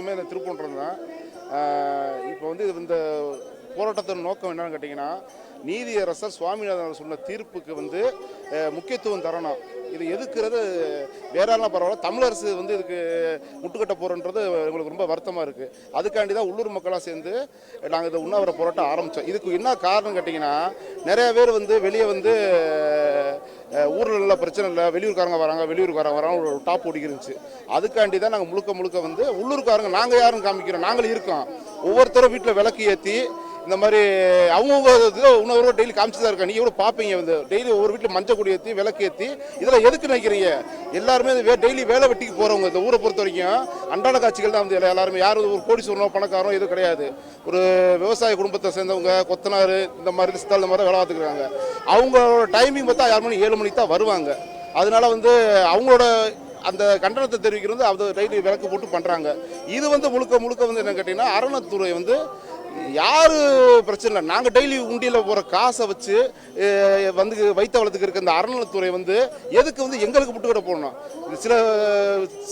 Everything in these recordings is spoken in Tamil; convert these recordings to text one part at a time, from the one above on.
கோரிக்கையுமே இந்த திருப்பூன்றது தான். இப்போ வந்து இந்த போராட்டத்தின் நோக்கம் என்னன்னு கேட்டிங்கன்னா, நீதியரசர் சுவாமிநாதன் சொன்ன தீர்ப்புக்கு வந்து முக்கியத்துவம் தரணும். இது எதுக்குறது வேற யாரெல்லாம் பரவாயில்ல, தமிழரசு வந்து இதுக்கு முட்டுக்கட்ட போகிறன்றது எங்களுக்கு ரொம்ப வருத்தமாக இருக்குது. அதுக்காண்டி தான் உள்ளூர் மக்களாக சேர்ந்து நாங்கள் இந்த உண்ணாவிர போராட்டம் ஆரம்பித்தோம். இதுக்கு என்ன காரணம் கேட்டிங்கன்னா, நிறைய பேர் வந்து வெளியே வந்து ஊரில் இல்லை பிரச்சனை இல்லை, வெளியூர்காரங்க வராங்க ஒரு டாப் ஓடிக்கிருந்துச்சு. அதுக்காண்டி தான் நாங்கள் முழுக்க வந்து உள்ளூர்காரங்க நாங்கள் யாரும் காமிக்கிறோம், நாங்களும் இருக்கோம். ஒவ்வொருத்தரும் வீட்டில் விளக்கு ஏற்றி இந்த மாதிரி அவங்க உணவு டெய்லி காமிச்சு தான் இருக்கா. நீங்கள் கூட பார்ப்பீங்க வந்து டெய்லி ஒவ்வொரு வீட்டில் மஞ்சள் கொடி ஏற்றி விளக்கு ஏற்றி இதில் எதுக்கு நினைக்கிறீங்க? எல்லாருமே டெய்லி வேலை வெட்டிக்கு போகிறவங்க இந்த ஊரை பொறுத்த வரைக்கும் அன்றாட காட்சிகள் தான் வந்து எல்லாருமே. யாரும் ஒரு கோடீஸ்வரனோ பணக்காரோ எதுவும் கிடையாது. ஒரு விவசாய குடும்பத்தை சேர்ந்தவங்க, கொத்தனார், இந்த மாதிரி சித்தாள் இந்த மாதிரி வேலை பார்த்துக்கிறாங்க. அவங்களோட டைமிங் பார்த்தா 6 மணி 7 மணிக்கு தான் வருவாங்க. அதனால வந்து அவங்களோட அந்த கண்டனத்தை தெரிவிக்கிறது அது டெய்லி விளக்கு போட்டு பண்ணுறாங்க. இது வந்து முழுக்க வந்து என்ன கேட்டிங்கன்னா, அறநிலைத்துறை வந்து யாரு பிரச்சனை இல்லை, நாங்கள் டெய்லி உண்டியில் போகிற காசை வச்சு வந்து வைத்த வளத்துக்கு இருக்க இந்த அறநிலைத்துறை வந்து எதுக்கு வந்து எங்களுக்கு முட்டுக்கட்ட போடணும்? சில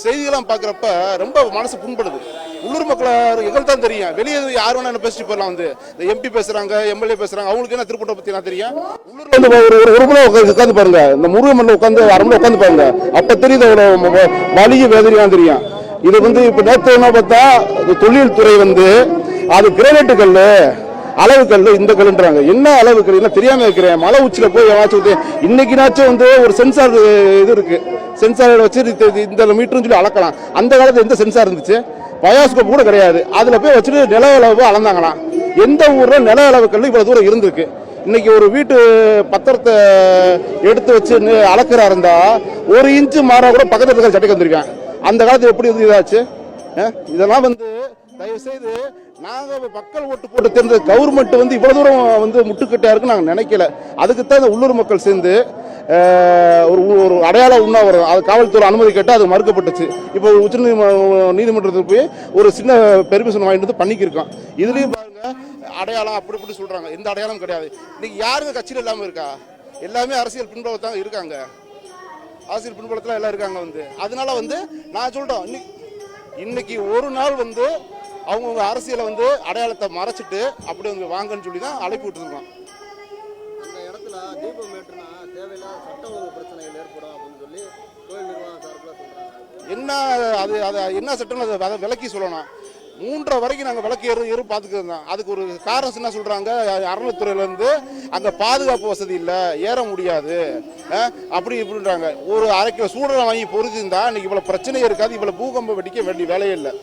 செய்திகள்லாம் பார்க்குறப்ப ரொம்ப மனசு புண்படுது. உள்ளூர் மக்களை எங்களுக்கு தான் தெரியும், வெளியே யார் வேணா என்ன பேசிட்டு போயிடலாம். வந்து இந்த எம்பி பேசுகிறாங்க, எம்எல்ஏ பேசுகிறாங்க, அவங்களுக்கு என்ன திருப்பூரை பற்றி நான் தெரியும். உள்ளூரில் வந்து ஒரு மணி உட்காந்து பாருங்க, இந்த முருகன் மண்ணில் உட்காந்து 1/2 மணி உட்காந்து பாருங்க, அப்போ தெரியுது அவ்வளோ வலிய வேதனையாக தெரியும். இது வந்து இப்போ நேற்று என்ன பார்த்தா தொழில் துறை வந்து அது கிரானைட் கல், அளவு கல், இந்த கல்ன்றாங்க. என்ன அளவு கல் என்ன தெரியாம இருக்கிறேன். மலை உச்சியில போய் இன்னைக்குனாச்சும் வந்து ஒரு சென்சார் இது இருக்கு, சென்சார் வச்சு இந்த மீட்டர்னு சொல்லி அளக்கலாம். அந்த காலத்துல எந்த சென்சார் இருந்துச்சு? பயோஸ்கோப் கூட கிடையாது. அதுல போய் வச்சுட்டு நில அளவு அளந்தாங்களாம். எந்த ஊர்ல நில அளவு கல் இவ்வளவு தூரம் இருந்திருக்கு? இன்னைக்கு ஒரு வீட்டு பத்திரத்தை எடுத்து வச்சு அளக்கிறா இருந்தா 1 இன்ச்சு மாறா கூட பக்கத்துல இருக்கிற சட்டைக்கு வந்திருக்கேன். அந்த காலத்துல எப்படி இதாச்சு? இதெல்லாம் வந்து தயவு செய்து நாங்கள் மக்கள் ஓட்டு போட்டு தெரிஞ்ச கவர்மெண்ட் வந்து இவ்வளவு தூரம் வந்து முட்டுக்கட்டையா இருக்குன்னு நாங்கள் நினைக்கல. அதுக்குத்தான் இந்த உள்ளூர் மக்கள் சேர்ந்து ஒரு அடையாள உண்ணாவிரதம், அது காவல்துறை அனுமதி கேட்டால் அது மறுக்கப்பட்டுச்சு. இப்போ உச்ச நீதிமன்றத்துக்கு போய் ஒரு சின்ன பெர்மிஷன் வாங்கிட்டு வந்து பண்ணிக்கிருக்கோம். இதுலயும் பாருங்க அடையாளம் அப்படி சொல்றாங்க. எந்த அடையாளம் கிடையாது. இன்னைக்கு யாருங்க கட்சியில் இல்லாமல் இருக்கா? எல்லாமே அரசியல் பின்புலத்தான் இருக்காங்க. அரசியல் பின்புலத்தில் எல்லாம் இருக்காங்க வந்து. அதனால வந்து நான் சொல்றோம், இன்னைக்கு ஒரு நாள் வந்து அவங்கவுங்க அரசியலை வந்து அடையாளத்தை மறைச்சிட்டு அப்படி வந்து வாங்கன்னு சொல்லி தான் அழைப்பு விட்டுருக்கோம். அந்த இடத்துல தீபம் ஏற்றுனா தேவையில்லாத சட்ட ஒழுங்கு பிரச்சனைகள் ஏற்படும் அப்படின்னு சொல்லி கோயில் நிர்வாகம் சார்பில் சொல்றாங்க. என்ன அது என்ன சட்டம் அதை விளக்கி சொல்லணும். 3:30 வரைக்கும் நாங்கள் விளக்கு ஏறு பார்த்துக்கிறோம். அதுக்கு ஒரு காரணம் என்ன சொல்றாங்க, அறநிலைத்துறையிலேருந்து அங்கே பாதுகாப்பு வசதி இல்லை, ஏற முடியாது அப்படி இப்படின்றாங்க. ஒரு 1/2 கிலோ சூடலை வாங்கி பொறுத்திருந்தா இன்னைக்கு இவ்வளோ பிரச்சனையே இருக்காது, இவ்வளோ பூகம்பம் வெடிக்க வேண்டிய வேலையே இல்லை.